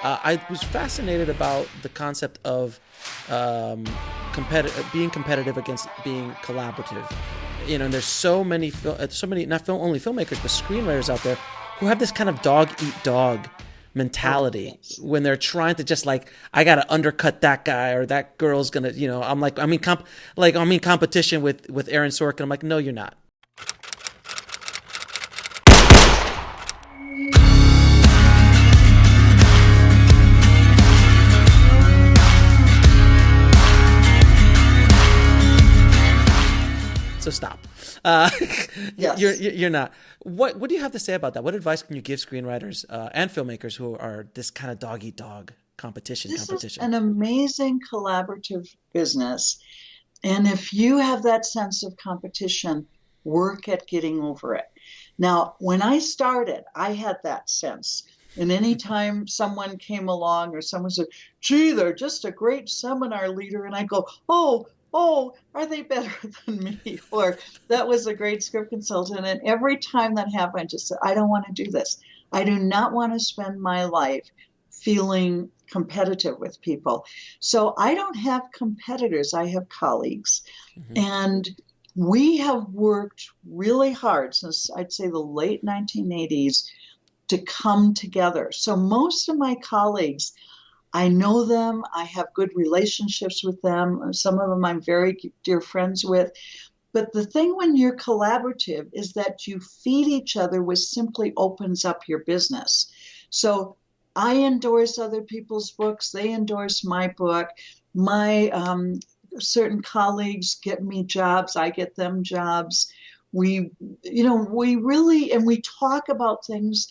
I was fascinated about the concept of being competitive against being collaborative. And there's so many not only filmmakers but screenwriters out there who have this kind of dog eat dog Oh, mentality yes. when they're trying to just like, I gotta undercut that guy or that girl's gonna, I'm in competition with Aaron Sorkin. I'm like, no, you're not. So stop. Uh, Yes. you're not. What do you have to say about that? What advice can you give screenwriters and filmmakers who are this kind of dog eat dog This is competition? an amazing collaborative business. And if you have that sense of competition, work at getting over it. Now, when I started, I had that sense. And anytime someone came along or someone said, gee, they're just a great seminar leader, and I go, oh, are they better than me? Or that was a great script consultant. And every time that happened, I just said, I don't want to do this. I do not want to spend my life feeling competitive with people. So I don't have competitors, I have colleagues. Hmm. And we have worked really hard since I'd say the late 1980s to come together. So most of my colleagues, I know them, I have good relationships with them. Some of them I'm very dear friends with. But the thing when you're collaborative is that you feed each other, which simply opens up your business. So I endorse other people's books, they endorse my book. My certain colleagues get me jobs, I get them jobs. We, we really, and we talk about things.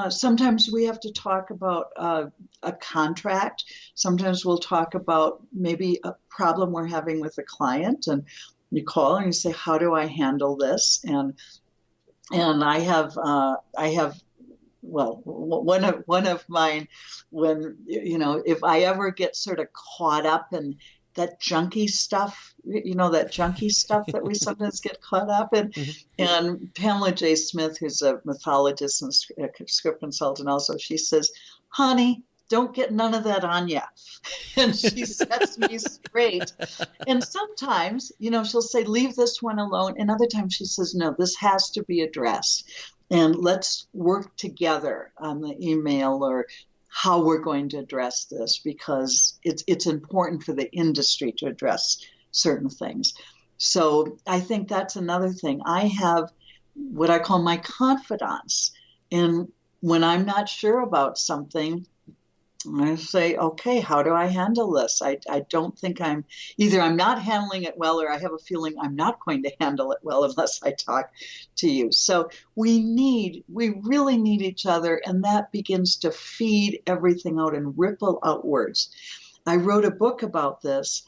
Sometimes we have to talk about a contract. Sometimes we'll talk about maybe a problem we're having with a client, and you call and you say, "How do I handle this?" And I have well, one of mine, when if I ever get sort of caught up in that junky stuff that we sometimes get caught up in. Hmm. And Pamela J. Smith, who's a mythologist and script consultant, also, she says, "Honey, don't get none of that on you." And she sets me straight. And sometimes, she'll say, "Leave this one alone." And other times she says, "No, this has to be addressed. And let's work together on the email or how we're going to address this, because it's important for the industry to address certain things." So I think that's another thing. I have what I call my confidants. And when I'm not sure about something, I say, okay, how do I handle this? I don't think I'm not handling it well, or I have a feeling I'm not going to handle it well unless I talk to you. So we really need each other, and that begins to feed everything out and ripple outwards. I wrote a book about this.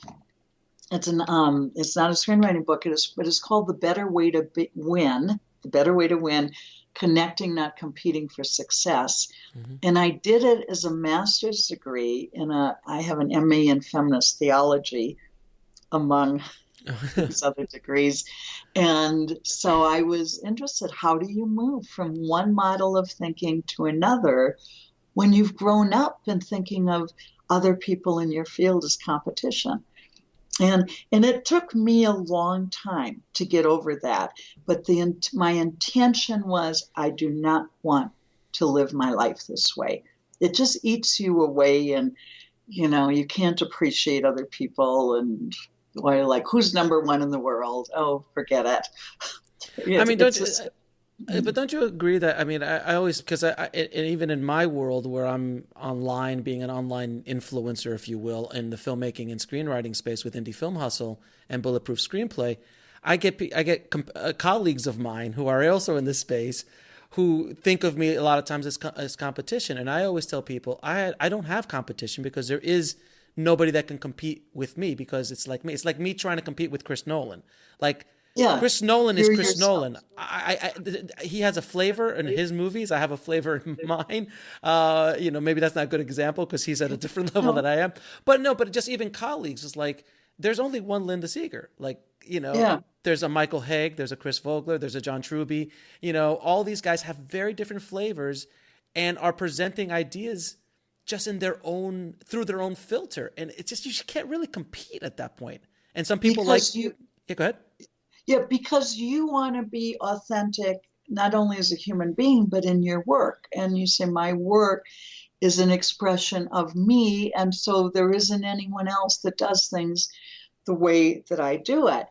It's not a screenwriting book. But it's called The Better Way to Win. The Better Way to Win: Connecting, Not Competing for Success. Hmm. And I did it as a master's degree I have an MA in feminist theology among these other degrees. And so I was interested, how do you move from one model of thinking to another when you've grown up and thinking of other people in your field as competition? And it took me a long time to get over that. But my intention was, I do not want to live my life this way. It just eats you away, and you can't appreciate other people, and why, like, who's number one in the world? Oh, forget it. I It's, mean, it's just but don't you agree that, I mean, I always, because and even in my world where I'm online, being an online influencer, if you will, in the filmmaking and screenwriting space with Indie Film Hustle and Bulletproof Screenplay, I get colleagues of mine who are also in this space who think of me a lot of times as competition, and I always tell people I don't have competition because there is nobody that can compete with me, because it's like me. It's like me trying to compete with Chris Nolan. Like, yeah, Chris Nolan is you're Chris yourself. Nolan. He has a flavor in his movies. I have a flavor in mine. Maybe that's not a good example because he's at a different level No, than I am. But no, but just even colleagues is like, there's only one Linda Seeger. Like, yeah, there's a Michael Haig, there's a Chris Vogler, there's a John Truby. All these guys have very different flavors and are presenting ideas just in through their own filter. And it's just, you can't really compete at that point. And some people yeah, go ahead. Yeah, because you want to be authentic, not only as a human being, but in your work. And you say, my work is an expression of me. And so there isn't anyone else that does things the way that I do it.